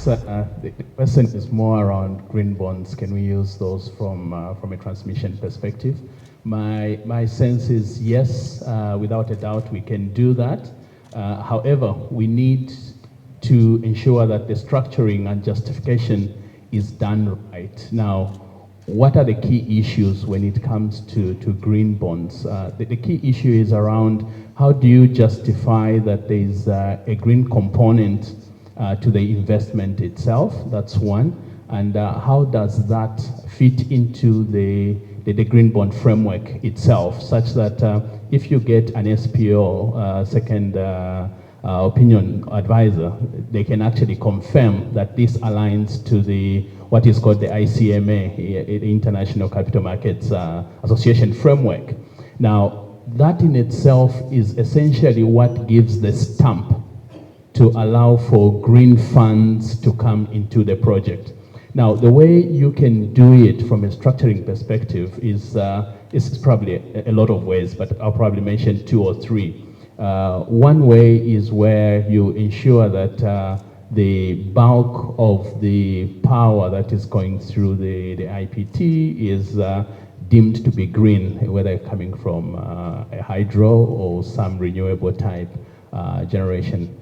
perhaps the question is more around green bonds. Can we use those from a transmission perspective? My sense is yes, without a doubt we can do that. However, we need to ensure that the structuring and justification is done right. Now, what are the key issues when it comes to green bonds? The key issue is around how do you justify that there is a green component to the investment itself? That's one. And how does that fit into the green bond framework itself, such that if you get an SPO, second opinion advisor, they can actually confirm that this aligns to what is called the ICMA, the International Capital Markets Association framework. Now, that in itself is essentially what gives the stamp to allow for green funds to come into the project. Now, the way you can do it from a structuring perspective is probably a lot of ways, but I'll probably mention 2 or 3. One way is where you ensure that the bulk of the power that is going through the IPT is deemed to be green, whether coming from a hydro or some renewable type generation.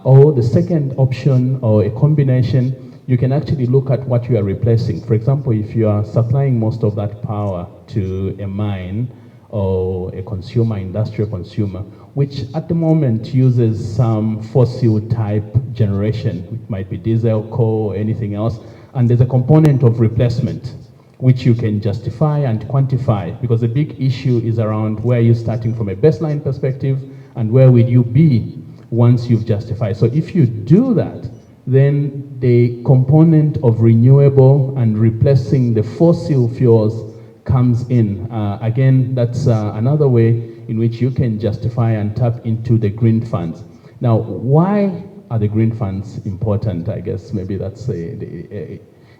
Or the second option, or a combination, you can actually look at what you are replacing. For example, if you are supplying most of that power to a mine or a consumer, industrial consumer, which at the moment uses some fossil type generation, which might be diesel, coal, or anything else, and there's a component of replacement which you can justify and quantify, because the big issue is around where you're starting from a baseline perspective and where will you be once you've justified. So if you do that, then the component of renewable and replacing the fossil fuels comes in. Again, that's another way in which you can justify and tap into the green funds. Now, why are the green funds important? I guess maybe that's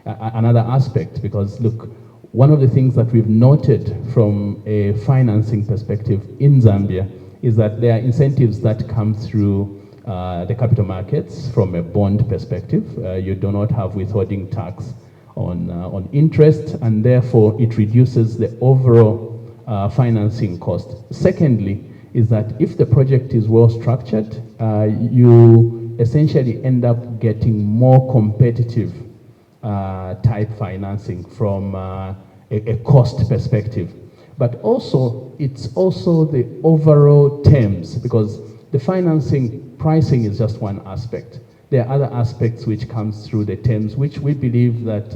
another aspect, because look, one of the things that we've noted from a financing perspective in Zambia is that there are incentives that come through the capital markets from a bond perspective. You do not have withholding tax on interest, and therefore it reduces the overall financing cost. Secondly, is that if the project is well structured, you essentially end up getting more competitive type financing from a cost perspective. But also, it's also the overall terms, because the financing pricing is just one aspect. There are other aspects which comes through the terms, which we believe that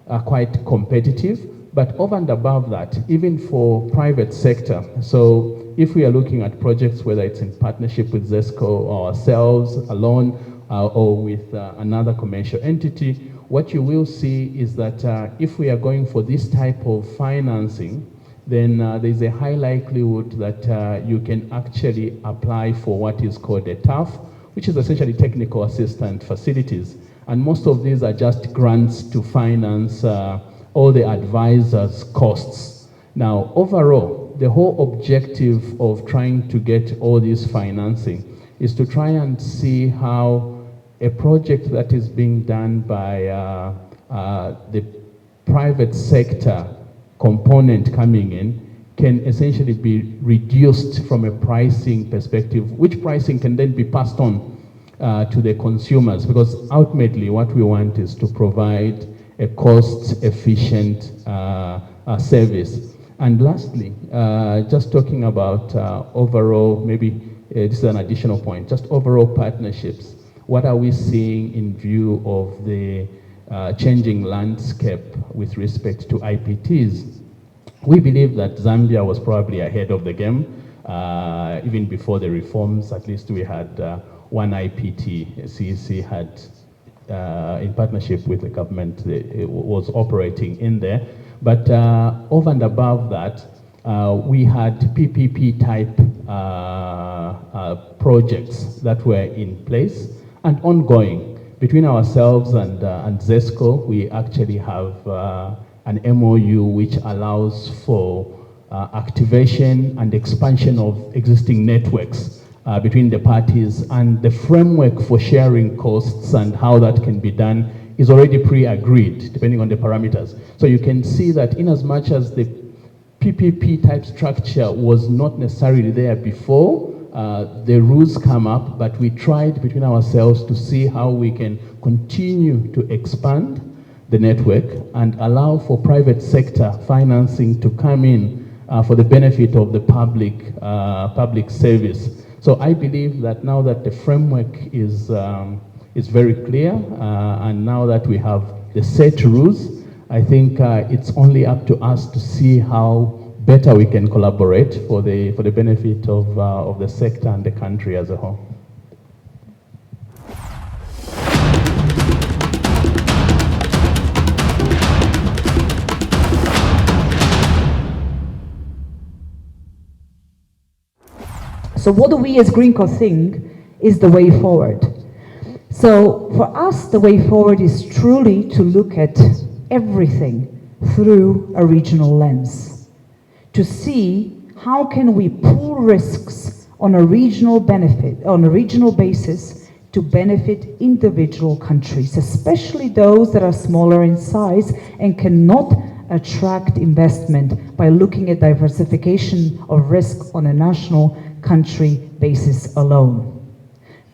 are quite competitive. But over and above that, even for private sector, so if we are looking at projects, whether it's in partnership with ZESCO or ourselves alone, or with another commercial entity, what you will see is that if we are going for this type of financing, then there's a high likelihood that you can actually apply for what is called a TAF, which is essentially technical assistant facilities. And most of these are just grants to finance all the advisors' costs. Now, overall, the whole objective of trying to get all this financing is to try and see how a project that is being done by the private sector component coming in can essentially be reduced from a pricing perspective, which pricing can then be passed on to the consumers, because ultimately what we want is to provide a cost-efficient service. And lastly, just talking about overall, maybe this is an additional point, just overall partnerships. What are we seeing in view of the changing landscape with respect to IPTs? We believe that Zambia was probably ahead of the game. Even before the reforms, at least we had one IPT. CEC had, in partnership with the government, it was operating in there. But over and above that, we had PPP type projects that were in place and ongoing. Between ourselves and ZESCO, we actually have an MOU which allows for activation and expansion of existing networks between the parties, and the framework for sharing costs and how that can be done is already pre-agreed, depending on the parameters. So you can see that in as much as the PPP type structure was not necessarily there before, the rules come up, but we tried between ourselves to see how we can continue to expand the network and allow for private sector financing to come in for the benefit of the public service. So I believe that now that the framework is very clear, and now that we have the set rules, I think it's only up to us to see how better we can collaborate for the benefit of the sector and the country as a whole. So what do we as GreenCo think is the way forward? So for us, the way forward is truly to look at everything through a regional lens, to see how can we pool risks on a regional basis to benefit individual countries, especially those that are smaller in size and cannot attract investment by looking at diversification of risks on a national country basis alone.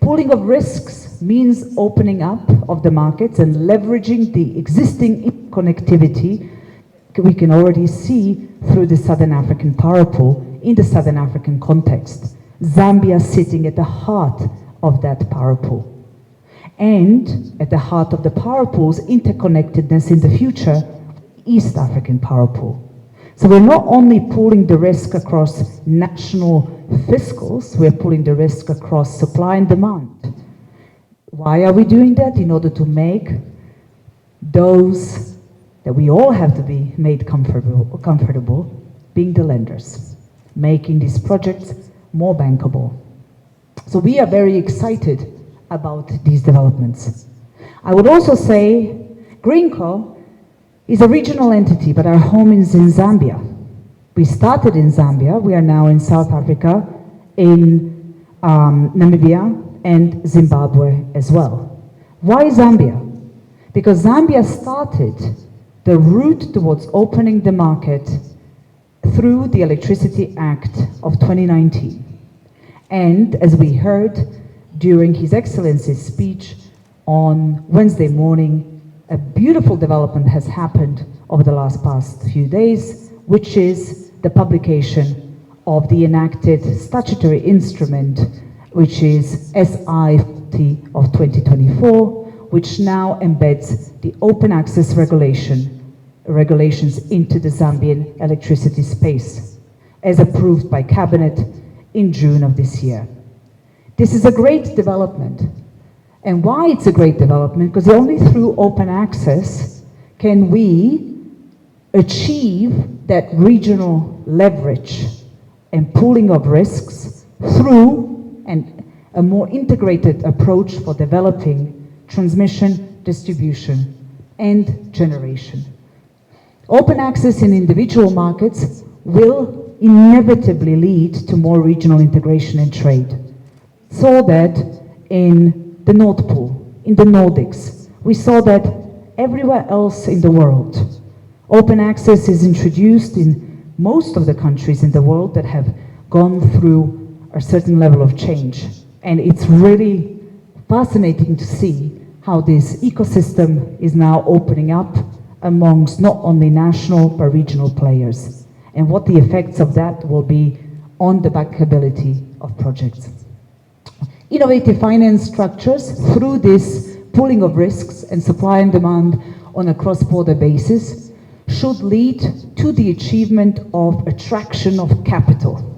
Pooling of risks means opening up of the markets and leveraging the existing connectivity we can already see through the Southern African power pool in the Southern African context. Zambia sitting at the heart of that power pool. And at the heart of the power pool's interconnectedness in the future, East African power pool. So we're not only pooling the risk across national fiscals, we're pooling the risk across supply and demand. Why are we doing that? In order to make those that we all have to be made comfortable being the lenders, making these projects more bankable. So we are very excited about these developments. I would also say GreenCo is a regional entity, but our home is in Zambia. We started in Zambia, we are now in South Africa, in Namibia, and Zimbabwe as well. Why Zambia? Because Zambia started the route towards opening the market through the Electricity Act of 2019. And as we heard during His Excellency's speech on Wednesday morning, a beautiful development has happened over the past few days, which is the publication of the enacted statutory instrument, which is SI40 of 2024, which now embeds the open access regulations into the Zambian electricity space, as approved by Cabinet in June of this year. This is a great development. And why it's a great development? Because only through open access can we achieve that regional leverage and pooling of risks through a more integrated approach for developing transmission, distribution, and generation. Open access in individual markets will inevitably lead to more regional integration and trade. So that in the Nord Pool, in the Nordics, we saw that everywhere else in the world, open access is introduced in most of the countries in the world that have gone through a certain level of change. And it's really fascinating to see how this ecosystem is now opening up amongst not only national but regional players, and what the effects of that will be on the bankability of projects. Innovative finance structures through this pooling of risks and supply and demand on a cross-border basis should lead to the achievement of attraction of capital.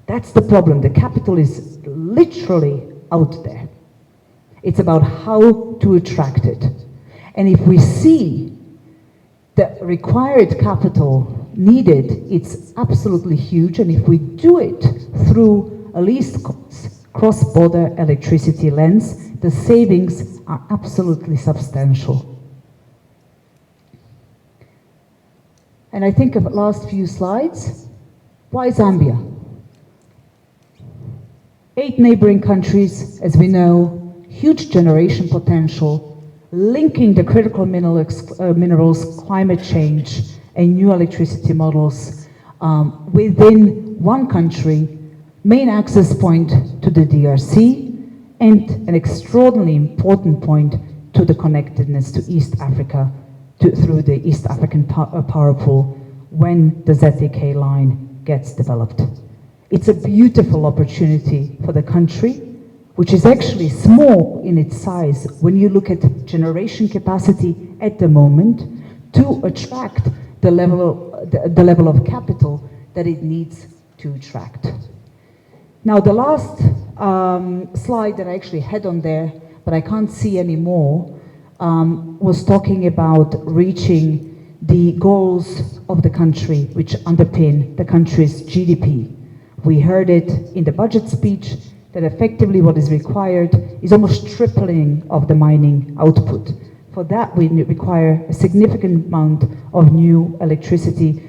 That's the problem. The capital is literally out there. It's about how to attract it. And if we see the required capital needed, it's absolutely huge. And if we do it through a least cost cross-border electricity lens, the savings are absolutely substantial. And I think of the last few slides, why Zambia? 8 neighboring countries, as we know, huge generation potential, linking the critical minerals, climate change, and new electricity models within one country, main access point to the DRC, and an extraordinarily important point to the connectedness to East Africa through the East African power pool when the ZTK line gets developed. It's a beautiful opportunity for the country, which is actually small in its size when you look at generation capacity at the moment, to attract the level of capital that it needs to attract. Now, the last slide that I actually had on there, but I can't see anymore, was talking about reaching the goals of the country, which underpin the country's GDP. We heard it in the budget speech that effectively what is required is almost tripling of the mining output. For that, we require a significant amount of new electricity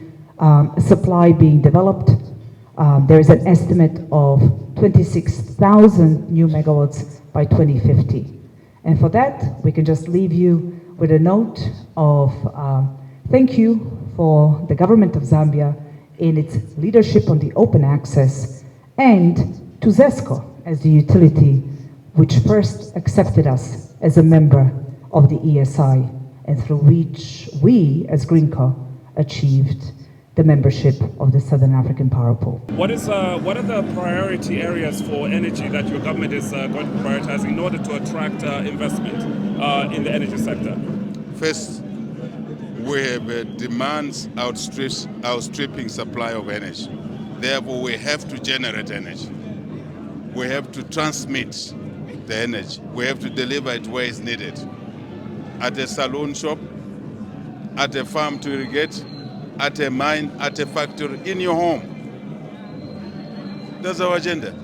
supply being developed. There is an estimate of 26,000 new megawatts by 2050. And for that, we can just leave you with a note of thank you for the government of Zambia in its leadership on the open access, and to ZESCO as the utility which first accepted us as a member of the ESI, and through which we as GreenCo achieved the membership of the Southern African Power Pool. What are the priority areas for energy that your government is going to be prioritizing in order to attract investment in the energy sector? First, we have demands outstripping supply of energy. Therefore, we have to generate energy. We have to transmit the energy. We have to deliver it where it's needed. At a saloon shop, at a farm to irrigate, at a mine, at a factory, in your home. That's our agenda.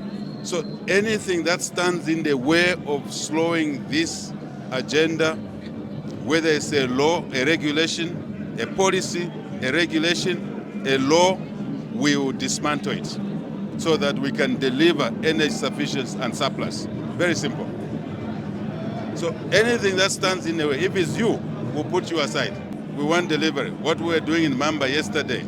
So anything that stands in the way of slowing this agenda, whether it's a law, a regulation, a policy, a regulation, a law, we will dismantle it so that we can deliver energy sufficiency and surplus. Very simple. So anything that stands in the way, if it's you, we'll put you aside. We want delivery. What we were doing in Mamba yesterday,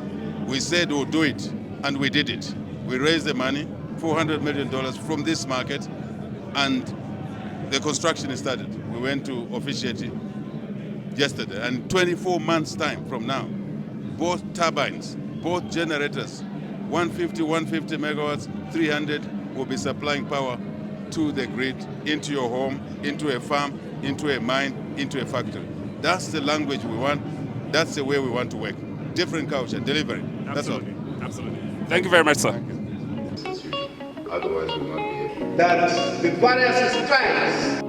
we said we'll do it, and we did it. We raised the money, $400 million from this market, and the construction is started. We went to officiate it yesterday, and 24 months' time from now, both turbines, both generators, 150 megawatts, 300 will be supplying power to the grid, into your home, into a farm, into a mine, into a factory. That's the language we want. That's the way we want to work. Different culture, delivery. That's all. Absolutely. Thank you very much, sir. Otherwise, we will not be able. That the various strengths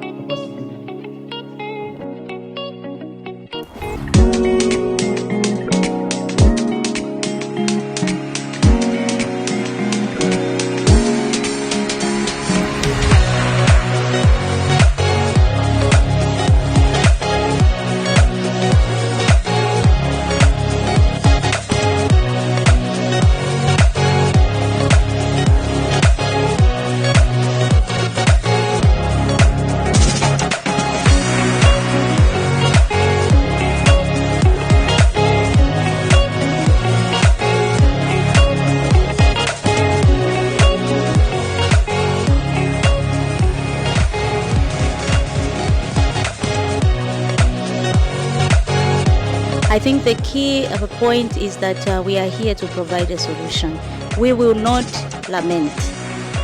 I think the key point is that we are here to provide a solution. We will not lament.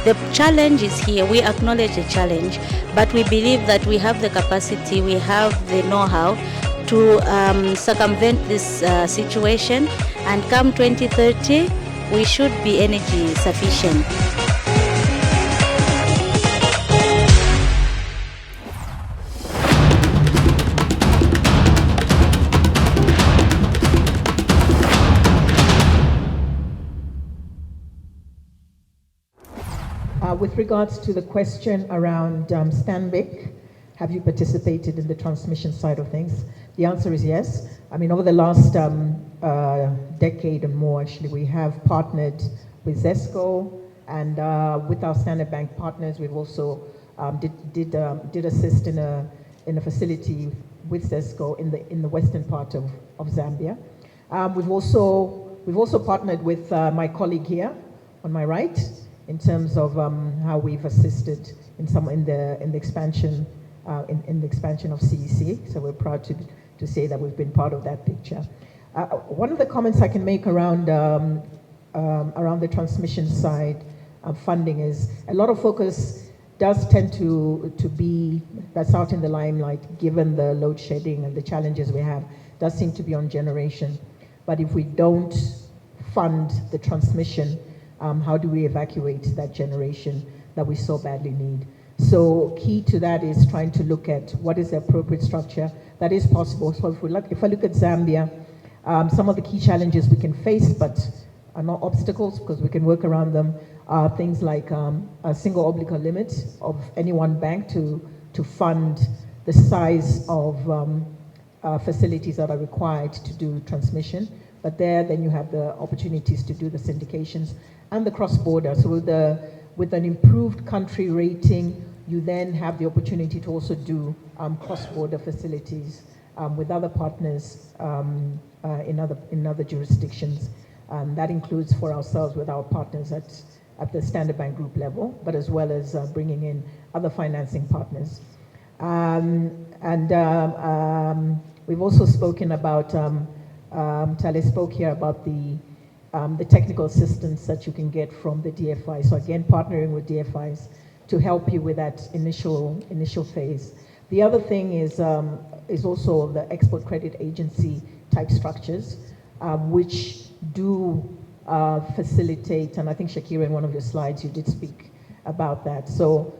The challenge is here. We acknowledge the challenge, but we believe that we have the capacity, we have the know-how to circumvent this situation, and come 2030, we should be energy sufficient. With regards to the question around Stanbic, have you participated in the transmission side of things? The answer is yes. I mean, over the last decade and more, actually, we have partnered with ZESCO and with our Standard Bank partners, we've also did assist in a facility with ZESCO in the western part of Zambia. We've also partnered with my colleague here on my right in terms of how we've assisted in the expansion of CEC. So we're proud to say that we've been part of that picture. One of the comments I can make around the transmission side of funding is a lot of focus does tend to be, that's out in the limelight, given the load shedding and the challenges we have, does seem to be on generation. But if we don't fund the transmission, how do we evacuate that generation that we so badly need? So key to that is trying to look at what is the appropriate structure that is possible. So if I look at Zambia, some of the key challenges we can face, but are not obstacles because we can work around them, are things like a single obligor limit of any one bank to fund the size of facilities that are required to do transmission. But then you have the opportunities to do the syndications and the cross-border. So with an improved country rating, you then have the opportunity to also do cross-border facilities with other partners in other jurisdictions. That includes for ourselves with our partners at the Standard Bank Group level, but as well as bringing in other financing partners. We've also spoken about, Mutale spoke here about the technical assistance that you can get from the DFI. So again, partnering with DFIs to help you with that initial phase. The other thing is also the export credit agency type structures, which do facilitate, and I think Shakira, in one of your slides, you did speak about that. So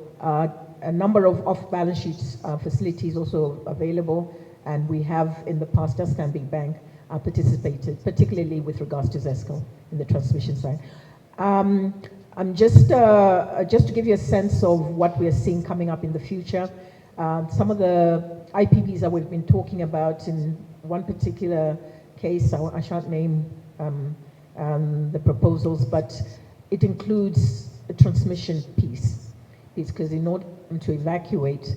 a number of off-balance sheet facilities also available, and we have in the past, as Stanbic Bank, participated, particularly with regards to ZESCO in the transmission side. I'm just to give you a sense of what we are seeing coming up in the future. Some of the IPPs that we've been talking about, in one particular case, I shan't name the proposals, but it includes the transmission piece because in order to evacuate,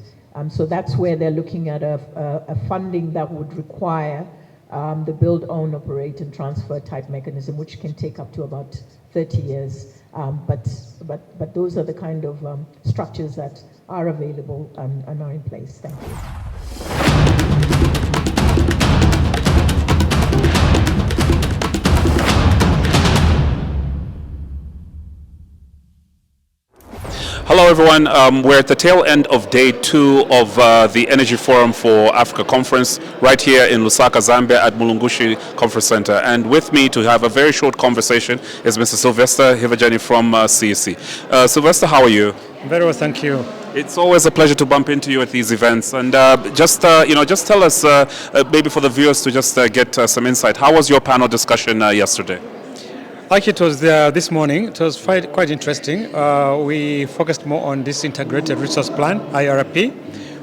so that's where they're looking at a funding that would require the build, own, operate, and transfer type mechanism, which can take up to about 30 years. But those are the kind of structures that are available and are in place. Thank you. Hello everyone, we're at the tail end of day 2 of the Energy Forum for Africa conference right here in Lusaka, Zambia at Mulungushi Conference Center. And with me to have a very short conversation is Mr. Sylvester Hivajani from CEC. Sylvester, how are you? Very well, thank you. It's always a pleasure to bump into you at these events. And just tell us, maybe for the viewers to just get some insight, how was your panel discussion yesterday? Actually, it was this morning. It was quite interesting. We focused more on this integrated resource plan, IRP,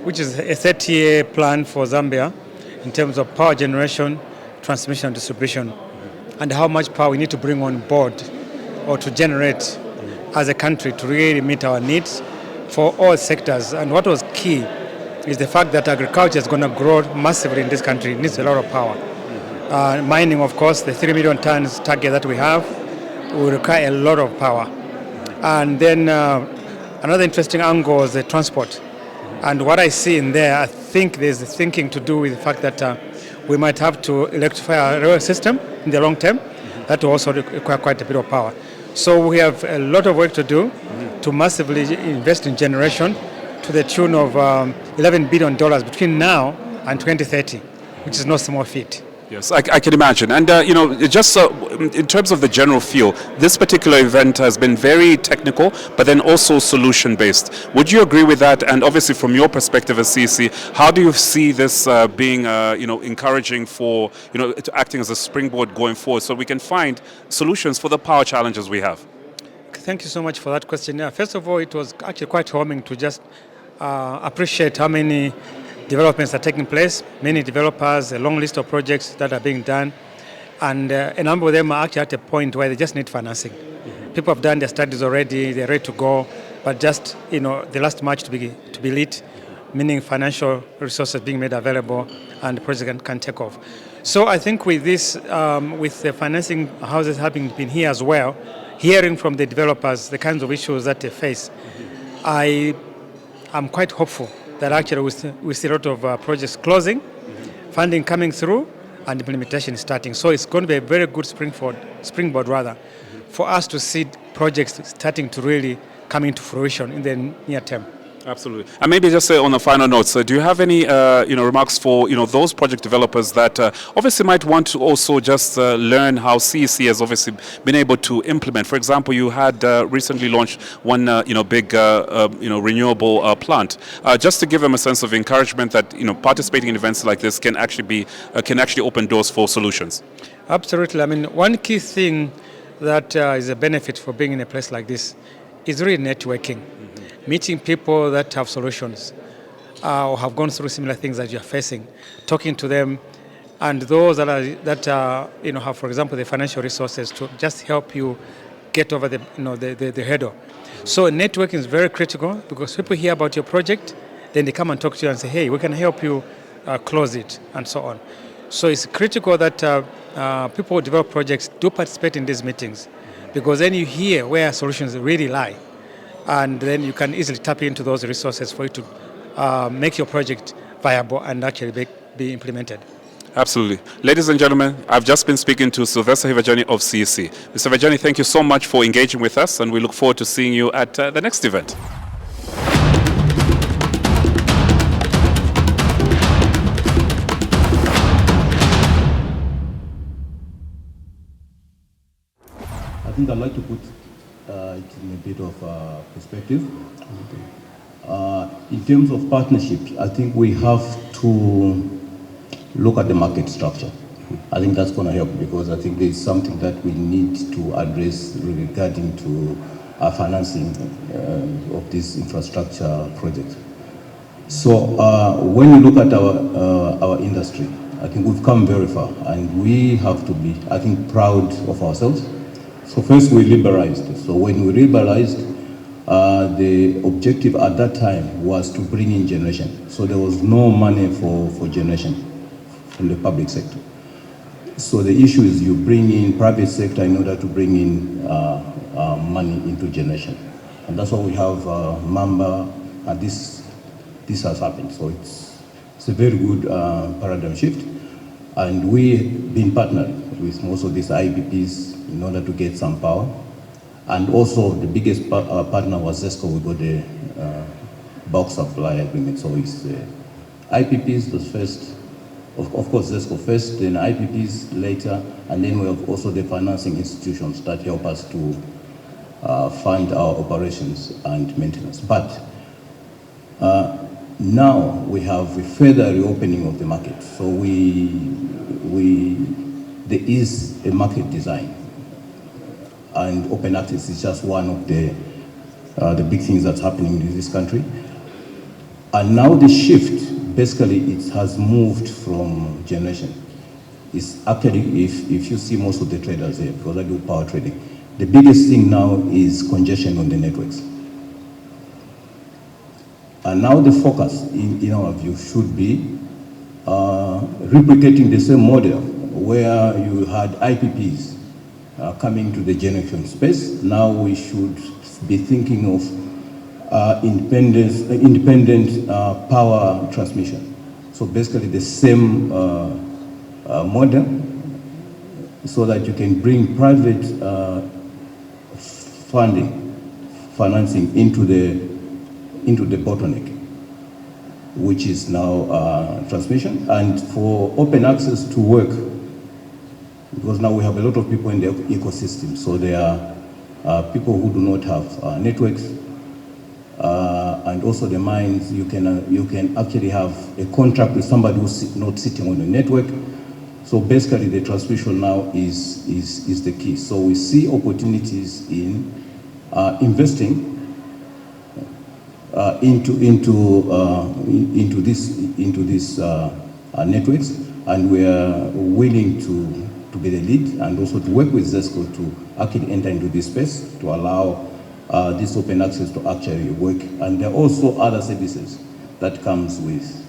which is a 30-year plan for Zambia in terms of power generation, transmission, and distribution, and how much power we need to bring on board or to generate as a country to really meet our needs for all sectors. And what was key is the fact that agriculture is going to grow massively in this country. It needs a lot of power. Mining, of course, the 3 million tons target that we have will require a lot of power. And then another interesting angle is the transport. And what I see in there, I think there's a thinking to do with the fact that we might have to electrify our rail system in the long term. That will also require quite a bit of power. So we have a lot of work to do to massively invest in generation to the tune of $11 billion between now and 2030, which is no small feat. Yes, I can imagine. And, just in terms of the general feel, this particular event has been very technical, but then also solution-based. Would you agree with that? And obviously, from your perspective as CEC, how do you see this being, encouraging for, acting as a springboard going forward so we can find solutions for the power challenges we have? Thank you so much for that question. First of all, it was actually quite warming to just appreciate how many developments are taking place, many developers, a long list of projects that are being done, and a number of them are actually at a point where they just need financing. People have done their studies already, they're ready to go, but just, the last match to be lit, meaning financial resources being made available and the project can take off. So I think with this, with the financing houses having been here as well, hearing from the developers the kinds of issues that they face, I am quite hopeful that actually we see a lot of projects closing, funding coming through, and implementation starting. So it's going to be a very good springboard for us to see projects starting to really come into fruition in the near term. Absolutely. And maybe just on a final note, so do you have any remarks for those project developers that obviously might want to also just learn how CEC has obviously been able to implement? For example, you had recently launched one big renewable plant. Just to give them a sense of encouragement that participating in events like this can actually open doors for solutions. Absolutely. I mean, one key thing that is a benefit for being in a place like this is really networking. Meeting people that have solutions or have gone through similar things that you're facing, talking to them, and those that have, for example, the financial resources to just help you get over the hurdle. So networking is very critical because people hear about your project, then they come and talk to you and say, hey, we can help you close it, and so on. So it's critical that people who develop projects do participate in these meetings, because then you hear where solutions really lie. And then you can easily tap into those resources for you to make your project viable and actually be implemented. Absolutely. Ladies and gentlemen, I've just been speaking to Sylvester Hivajani of CEC. Mr. Hivajani, thank you so much for engaging with us, and we look forward to seeing you at the next event. I think I'd like to put it in a bit of perspective. In terms of partnerships, I think we have to look at the market structure. I think that's going to help, because I think there's something that we need to address regarding to our financing of this infrastructure project. So when you look at our industry, I think we've come very far, and we have to be, I think, proud of ourselves. So first we liberalized. So when we liberalized, the objective at that time was to bring in generation. So there was no money for generation from the public sector. So the issue is you bring in private sector in order to bring in money into generation. And that's why we have Mamba, and this has happened. So it's a very good paradigm shift. And we've been partnered with most of these IPPs in order to get some power. And also the biggest partner was ZESCO. We got the bulk supply agreement. So it's IPPs was first, of course ZESCO first, then IPPs later, and then we have also the financing institutions that help us to fund our operations and maintenance. But now we have a further reopening of the market. So there is a market design, and open access is just one of the big things that's happening in this country. And now the shift, basically, it has moved from generation. It's actually, if you see most of the traders here, because I do power trading, the biggest thing now is congestion on the networks. And now the focus, in our view, should be replicating the same model where you had IPPs coming to the generation space. Now we should be thinking of independent power transmission. So basically the same model, so that you can bring private financing into the bottleneck, which is now transmission. And for open access to work, because now we have a lot of people in the ecosystem, so there are people who do not have networks, and also the mines. You can actually have a contract with somebody who's not sitting on the network. So basically the transmission now is the key. So we see opportunities in investing into these networks, and we are willing be the lead, and also to work with ZESCO to actually enter into this space to allow this open access to actually work. And there are also other services that comes with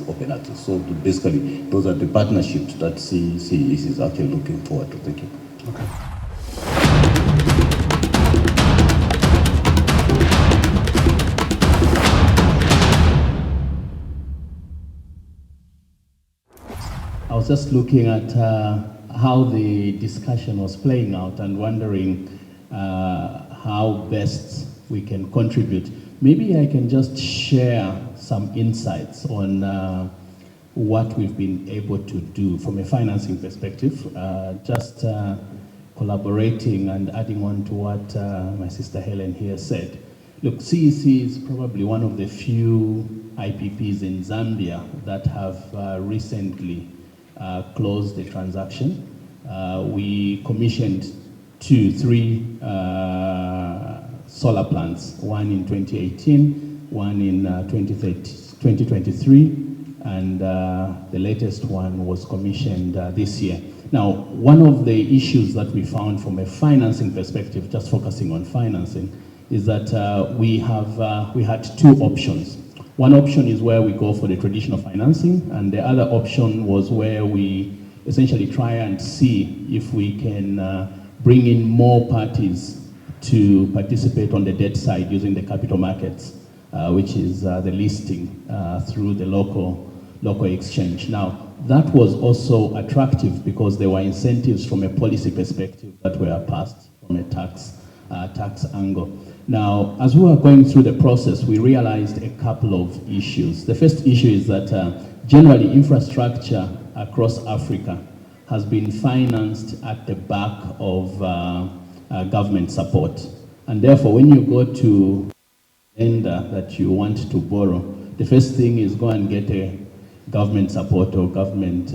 open access. So basically, those are the partnerships that CEC is actually looking forward to. Thank you. Okay. I was just looking at how the discussion was playing out and wondering how best we can contribute. Maybe I can just share some insights on what we've been able to do from a financing perspective, just collaborating and adding on to what my sister Helen here said. Look, CEC is probably one of the few IPPs in Zambia that have recently closed the transaction. We commissioned three solar plants, one in 2018, one in 2023, and the latest one was commissioned this year. Now, one of the issues that we found from a financing perspective, just focusing on financing, is that we had two options. One option is where we go for the traditional financing, and the other option was where we essentially try and see if we can bring in more parties to participate on the debt side using the capital markets, which is the listing through the local exchange. Now, that was also attractive because there were incentives from a policy perspective that were passed from a tax angle. Now, as we were going through the process, we realized a couple of issues. The first issue is that generally infrastructure across Africa has been financed at the back of government support. And therefore, when you go to lender that you want to borrow, the first thing is go and get a government support or government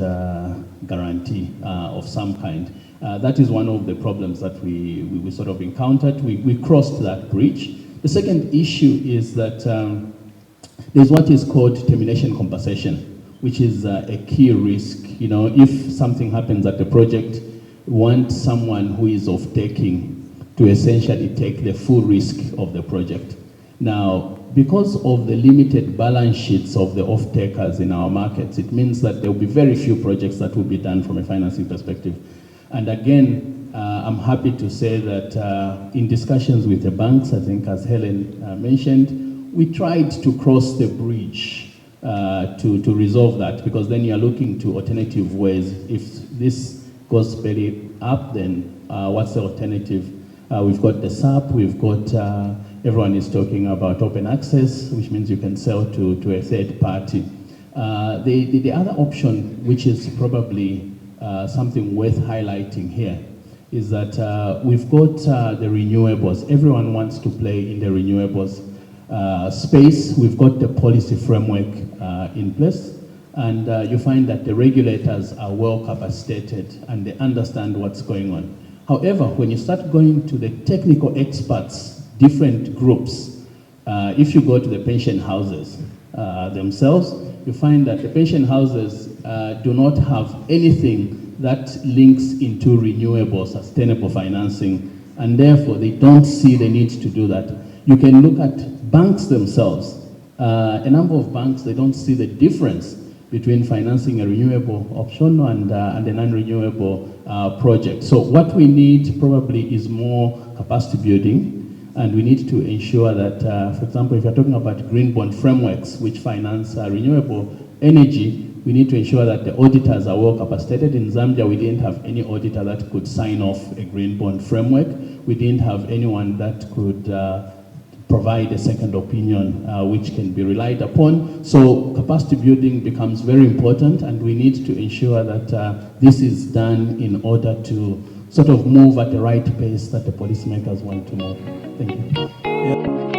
guarantee of some kind. That is one of the problems that we sort of encountered. We crossed that bridge. The second issue is that there's what is called termination compensation, which is a key risk. You know, if something happens at the project, we want someone who is off-taking to essentially take the full risk of the project. Now, because of the limited balance sheets of the off-takers in our markets, it means that there will be very few projects that will be done from a financing perspective. And again, I'm happy to say that in discussions with the banks, I think as Helen mentioned, we tried to cross the bridge to resolve that, because then you're looking to alternative ways. If this goes belly up, then what's the alternative? We've got the SAP, we've got, everyone is talking about open access, which means you can sell to a third party. The other option, which is probably something worth highlighting here, is that we've got the renewables. Everyone wants to play in the renewables space. We've got the policy framework in place, and you find that the regulators are well capacitated and they understand what's going on. However, when you start going to the technical experts, different groups, if you go to the pension houses themselves, you find that the pension houses do not have anything that links into renewable, sustainable financing, and therefore they don't see the need to do that. You can look at banks themselves. A number of banks, they don't see the difference between financing a renewable option and a non-renewable project. So what we need probably is more capacity building, and we need to ensure that, for example, if you're talking about green bond frameworks which finance renewable energy, we need to ensure that the auditors are well capacitated. In Zambia, we didn't have any auditor that could sign off a green bond framework. We didn't have anyone that could provide a second opinion which can be relied upon. So capacity building becomes very important, and we need to ensure that this is done in order to sort of move at the right pace that the policymakers want to move. Thank you. Yeah.